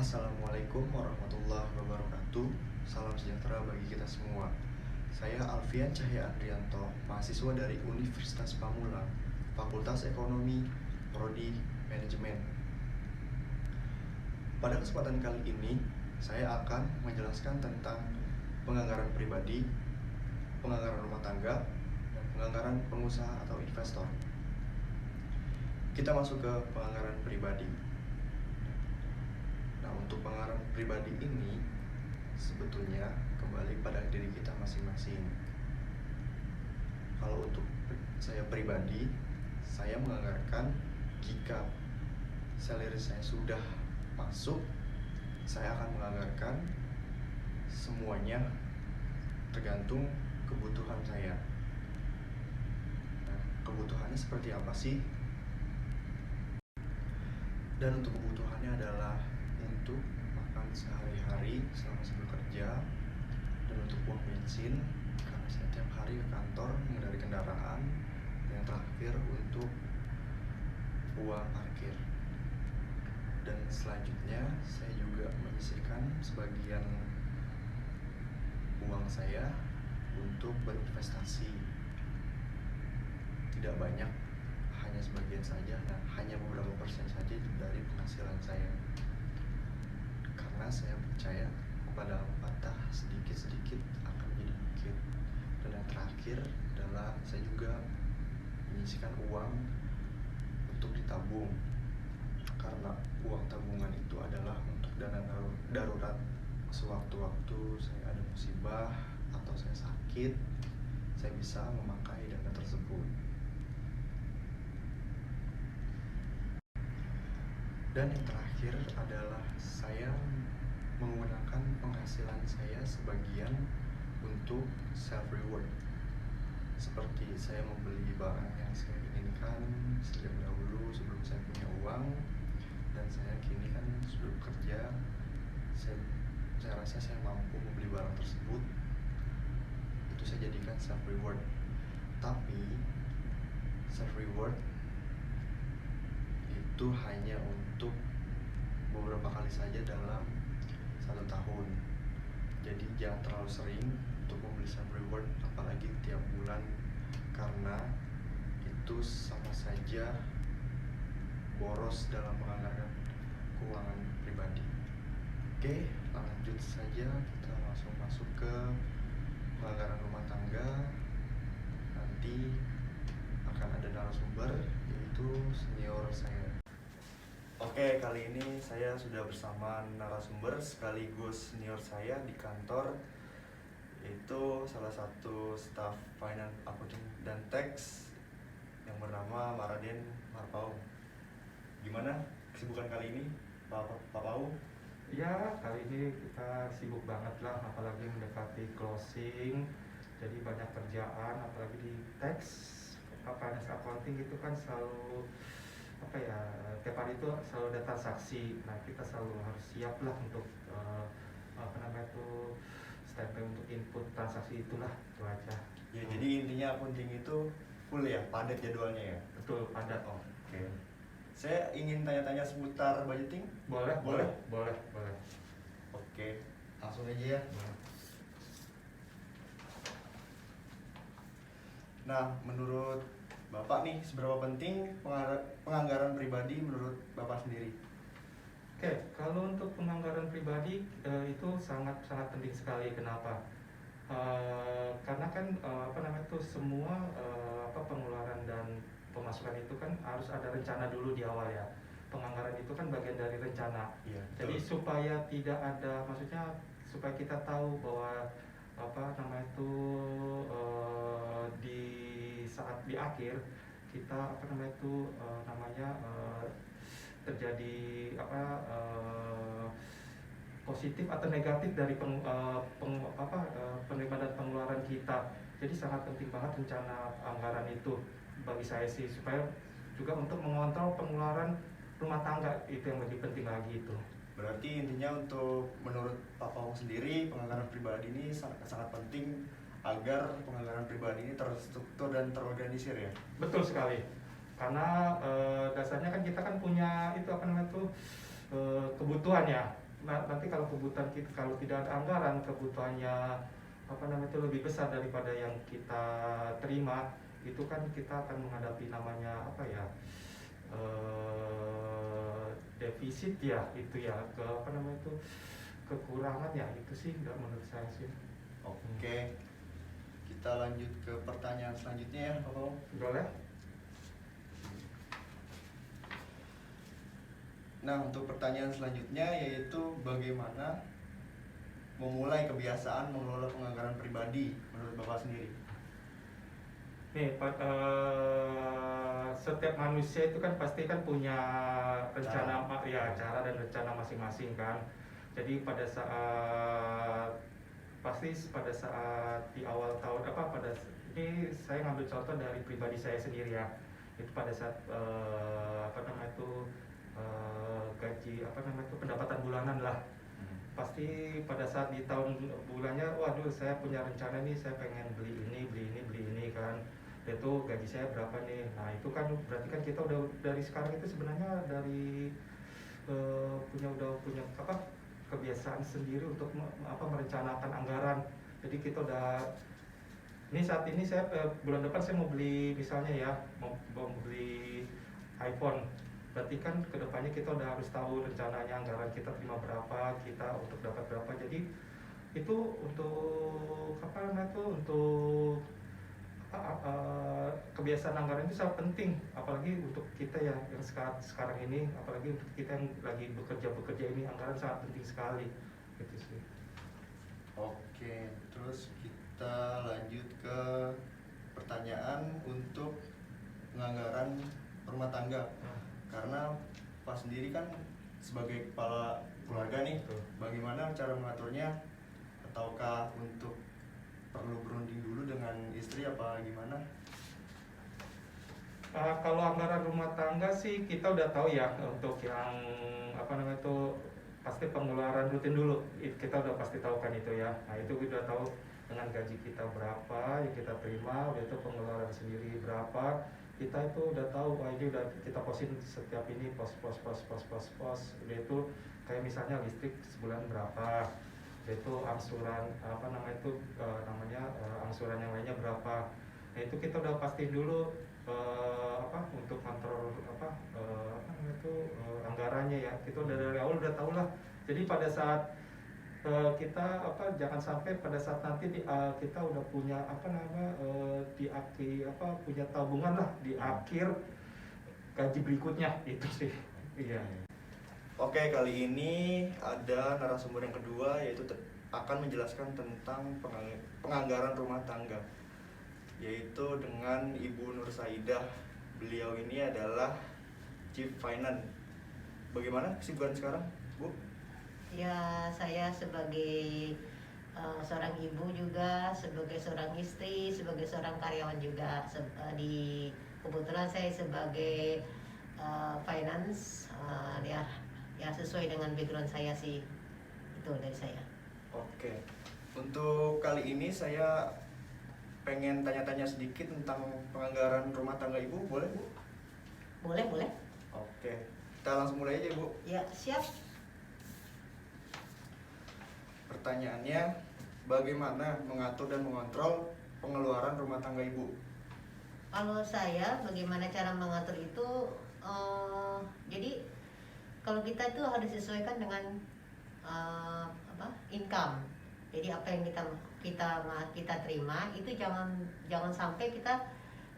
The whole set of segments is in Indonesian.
Assalamualaikum warahmatullahi wabarakatuh. Salam sejahtera bagi kita semua. Saya Alfian Cahya Andrianto, mahasiswa dari Universitas Pamulang, Fakultas Ekonomi, Prodi Manajemen. Pada kesempatan kali ini, saya akan menjelaskan tentang penganggaran pribadi, penganggaran rumah tangga, dan penganggaran pengusaha atau investor. Kita masuk ke penganggaran pribadi. Nah, untuk penganggaran pribadi ini sebetulnya kembali pada diri kita masing-masing. Kalau untuk saya pribadi, saya menganggarkan jika salary saya sudah masuk, saya akan menganggarkan semuanya tergantung kebutuhan saya. Nah, kebutuhannya seperti apa sih? Dan untuk kebutuhannya adalah untuk makan sehari-hari selama saya bekerja, dan untuk uang bensin karena saya tiap hari ke kantor mengendarai kendaraan, dan yang terakhir untuk uang parkir. Dan selanjutnya saya juga menyisihkan sebagian uang saya untuk berinvestasi. Tidak banyak, hanya sebagian saja, dan hanya beberapa persen saja dari penghasilan saya. Karena saya percaya kepada pepatah sedikit-sedikit akan menjadi bukit. Dan yang terakhir adalah saya juga menyisihkan uang untuk ditabung, karena uang tabungan itu adalah untuk dana darurat sewaktu-waktu saya ada musibah atau saya sakit, saya bisa memakai dana tersebut. Dan yang terakhir adalah saya menggunakan penghasilan saya sebagian untuk self reward, seperti saya membeli barang yang saya inginkan sejak dahulu sebelum saya punya uang, dan saya kini kan sudah bekerja, saya rasa saya mampu membeli barang tersebut, itu saya jadikan self reward. Tapi self reward itu hanya untuk beberapa kali saja dalam 1 tahun. Jadi jangan terlalu sering untuk membeli self reward, apalagi tiap bulan, karena itu sama saja boros dalam menganggarkan keuangan pribadi. Oke, lanjut saja, kita langsung masuk ke penganggaran rumah tangga. Nanti akan ada narasumber, yaitu senior saya. Oke, kali ini saya sudah bersama narasumber sekaligus senior saya di kantor, yaitu salah satu staf finance, accounting, dan tax yang bernama Maraden Marpaung. Gimana kesibukan kali ini, Pak Paung? Ya, kali ini kita sibuk banget lah, apalagi mendekati closing, jadi banyak kerjaan, apalagi di tax, finance accounting itu kan selalu tiap hari itu selalu ada transaksi. Nah, kita selalu harus siap lah untuk standby untuk input transaksi itulah, itu aja. Ya, jadi intinya accounting itu full ya, padat jadwalnya ya? Betul, padat. Oke. Saya ingin tanya-tanya seputar budgeting. Boleh. Oke, langsung aja ya. Nah, menurut Bapak nih, seberapa penting penganggaran pribadi menurut Bapak sendiri? Oke, kalau untuk penganggaran pribadi itu sangat penting sekali. Kenapa? Karena kan semua pengeluaran dan pemasukan itu kan harus ada rencana dulu di awal ya. Penganggaran itu kan bagian dari rencana. Iya, jadi supaya tidak ada, maksudnya supaya kita tahu bahwa di saat di akhir kita terjadi positif atau negatif dari penerimaan dan pengeluaran kita. Jadi sangat penting banget rencana anggaran itu bagi saya sih, supaya juga untuk mengontrol pengeluaran rumah tangga, itu yang lebih penting lagi itu. Berarti intinya untuk menurut Pak Paung sendiri, penganggaran pribadi ini sangat penting agar penganggaran pribadi ini terstruktur dan terorganisir ya? Betul sekali. Karena dasarnya kan kita kan punya itu kebutuhan ya. nanti kalau kebutuhan kita, kalau tidak ada anggaran, kebutuhannya apa namanya itu lebih besar daripada yang kita terima, itu kan kita akan menghadapi namanya apa ya, defisit ya, itu ya, ke apa namanya itu, kekurangan ya, itu sih nggak, menurut saya sih. Oke, kita lanjut ke pertanyaan selanjutnya ya, Pak Paul. Boleh. Nah, untuk pertanyaan selanjutnya yaitu bagaimana memulai kebiasaan mengelola penganggaran pribadi menurut Bapak sendiri? Nih, setiap manusia itu kan pasti kan punya rencana, ya, cara dan rencana masing-masing kan. Jadi pada saat di awal tahun ini saya ngambil contoh dari pribadi saya sendiri ya. Itu pada saat gaji pendapatan bulanan lah. Pasti pada saat di tahun bulannya, waduh, saya punya rencana nih, saya pengen beli ini kan. Itu gaji saya berapa nih. Nah, itu kan berarti kan kita udah dari sekarang itu sebenarnya dari udah punya kebiasaan sendiri untuk merencanakan anggaran. Jadi kita udah, ini saat ini saya bulan depan saya mau beli, misalnya ya, mau beli iPhone. Berarti kan kedepannya kita udah harus tahu rencananya anggaran kita terima berapa, kita untuk dapat berapa. Jadi itu untuk untuk kebiasaan anggaran itu sangat penting, apalagi untuk kita ya yang sekarang ini, apalagi untuk kita yang lagi bekerja ini, anggaran sangat penting sekali, gitu sih. Oke, terus kita lanjut ke pertanyaan untuk penganggaran rumah tangga. Karena Pak sendiri kan sebagai kepala keluarga nih, bagaimana cara mengaturnya? Ataukah untuk perlu berunding dulu dengan istri apa gimana? Kalau anggaran rumah tangga sih kita udah tahu ya, untuk yang itu pasti pengeluaran rutin dulu, kita udah pasti tahu kan itu ya. Nah, itu kita udah tahu dengan gaji kita berapa yang kita terima, udah itu pengeluaran sendiri berapa, kita itu udah tahu, wah ini udah kita posin setiap ini pos, udah itu kayak misalnya listrik sebulan berapa, itu angsuran angsuran yang lainnya berapa. Nah, itu kita udah pasti dulu untuk kontrol anggarannya ya. Kita udah dari awal udah tahu lah. Jadi pada saat kita jangan sampai pada saat nanti kita udah punya di akhir punya tabungan lah di akhir gaji berikutnya, itu sih. Iya. Oke, kali ini ada narasumber yang kedua, yaitu akan menjelaskan tentang penganggaran rumah tangga, yaitu dengan Ibu Nur Saidah. Beliau ini adalah Chief Finance. Bagaimana kesibukan sekarang, Bu? Ya, saya sebagai seorang ibu juga, sebagai seorang istri, sebagai seorang karyawan juga. Kebetulan saya sebagai finance, ya sesuai dengan background saya sih, itu dari saya. Oke, untuk kali ini saya pengen tanya-tanya sedikit tentang penganggaran rumah tangga Ibu, boleh Bu? Boleh. Oke, kita langsung mulai aja Bu. Ya, siap. Pertanyaannya, bagaimana mengatur dan mengontrol pengeluaran rumah tangga Ibu? Kalau saya, bagaimana cara mengatur itu, jadi kalau kita itu harus disesuaikan dengan income. Jadi apa yang kita terima itu jangan sampai kita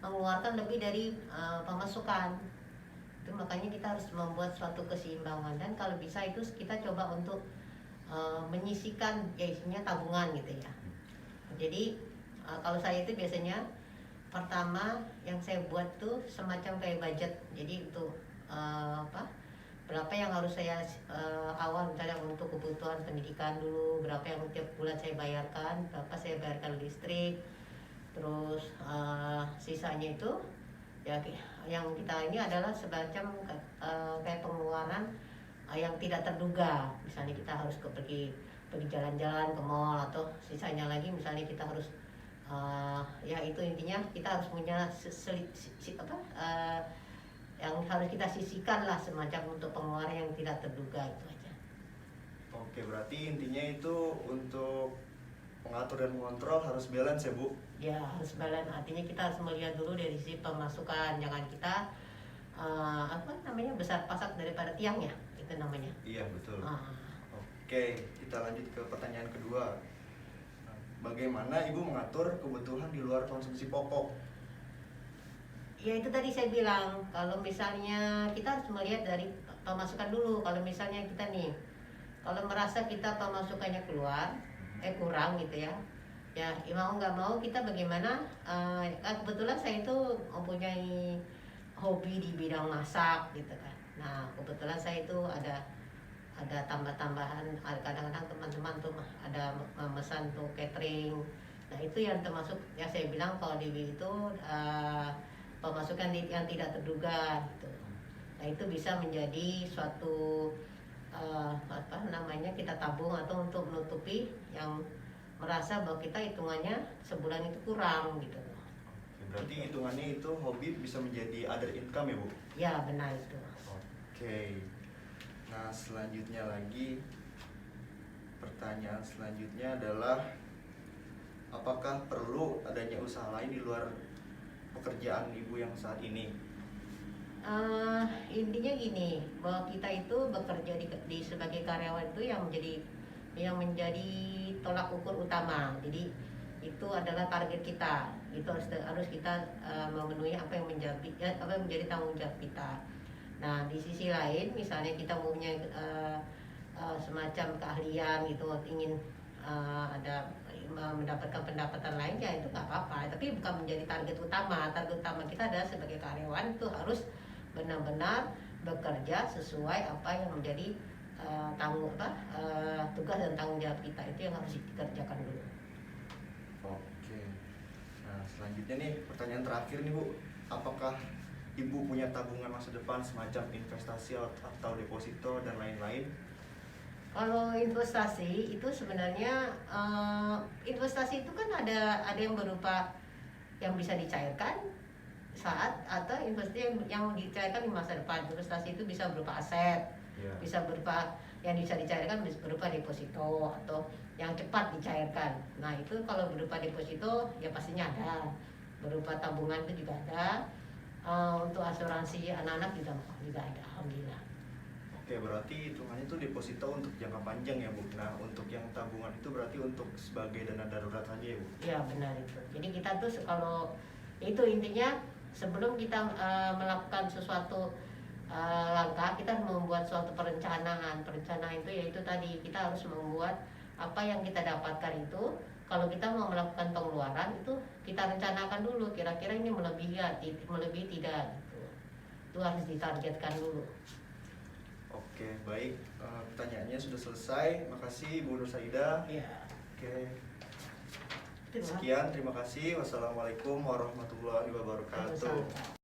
mengeluarkan lebih dari pemasukan. Itu makanya kita harus membuat suatu keseimbangan, dan kalau bisa itu kita coba untuk menyisihkan, ya isinya tabungan gitu ya. Jadi kalau saya itu biasanya pertama yang saya buat tuh semacam kayak budget. Jadi untuk berapa yang harus saya awal misalnya untuk kebutuhan pendidikan dulu, berapa yang tiap bulan saya bayarkan, berapa saya bayarkan listrik, terus sisanya itu ya yang kita ini adalah semacam kayak pengeluaran yang tidak terduga. Misalnya kita harus pergi jalan-jalan ke mall, atau sisanya lagi misalnya kita harus ya itu intinya kita harus punya yang harus kita sisihkan lah, semacam untuk pengeluaran yang tidak terduga, itu aja. Oke, berarti intinya itu untuk mengatur dan mengontrol harus balance ya Bu? Ya harus balance, artinya kita harus melihat dulu dari sisi pemasukan, jangan kita apa namanya besar pasak daripada tiangnya, itu namanya. Iya betul. Ah. Oke, kita lanjut ke pertanyaan kedua. Bagaimana Ibu mengatur kebutuhan di luar konsumsi pokok? Ya itu tadi saya bilang, kalau misalnya kita harus melihat dari pemasukan dulu. Kalau misalnya kita nih, kalau merasa kita pemasukannya kurang gitu ya, ya mau nggak mau kita bagaimana? Kebetulan saya itu mempunyai hobi di bidang masak gitu kan. Nah kebetulan saya itu ada tambah-tambahan, kadang-kadang teman-teman tuh ada memesan tuh catering. Nah itu yang termasuk ya saya bilang kalau di itu pemasukan yang tidak terduga gitu. Nah itu bisa menjadi suatu apa namanya kita tabung atau untuk menutupi yang merasa bahwa kita hitungannya sebulan itu kurang gitu. Berarti hitungannya itu hobi bisa menjadi other income ya Bu? Ya benar itu. Oke. Nah selanjutnya lagi, pertanyaan selanjutnya adalah apakah perlu adanya usaha lain di luar pekerjaan Ibu yang saat ini? Intinya gini, bahwa kita itu bekerja di sebagai karyawan itu yang menjadi tolak ukur utama. Jadi itu adalah target kita. Itu harus kita memenuhi apa yang menjadi tanggung jawab kita. Nah di sisi lain, misalnya kita mempunyai semacam keahlian gitu, ingin ada mendapatkan pendapatan lain, ya itu nggak apa-apa. Tapi bukan menjadi target utama. Target utama kita adalah sebagai karyawan itu harus benar-benar bekerja sesuai apa yang menjadi tugas dan tanggung jawab kita, itu yang harus dikerjakan dulu. Oke. Nah selanjutnya nih pertanyaan terakhir nih Bu, apakah Ibu punya tabungan masa depan semacam investasi atau deposito dan lain-lain? Kalau investasi itu sebenarnya investasi itu kan ada yang berupa yang bisa dicairkan saat, atau investasi yang dicairkan di masa depan. Investasi itu bisa berupa aset, bisa berupa yang bisa dicairkan berupa deposito atau yang cepat dicairkan. Nah itu kalau berupa deposito ya pastinya ada, berupa tabungan itu juga ada, untuk asuransi anak-anak juga ada, alhamdulillah. Oke, berarti hitungannya itu deposito untuk jangka panjang ya Bu. Nah untuk yang tabungan itu berarti untuk sebagai dana darurat saja ya Bu? Iya benar itu. Jadi kita tuh kalau itu intinya sebelum kita melakukan sesuatu langkah, kita harus membuat suatu perencanaan. Perencanaan itu yaitu tadi kita harus membuat apa yang kita dapatkan itu. Kalau kita mau melakukan pengeluaran itu kita rencanakan dulu, kira-kira ini melebihi tidak gitu. Itu harus ditargetkan dulu. Oke, baik. Pertanyaannya sudah selesai. Makasih Bu Nur Saida. Iya. Oke. Sekian, terima kasih. Wassalamualaikum warahmatullahi wabarakatuh.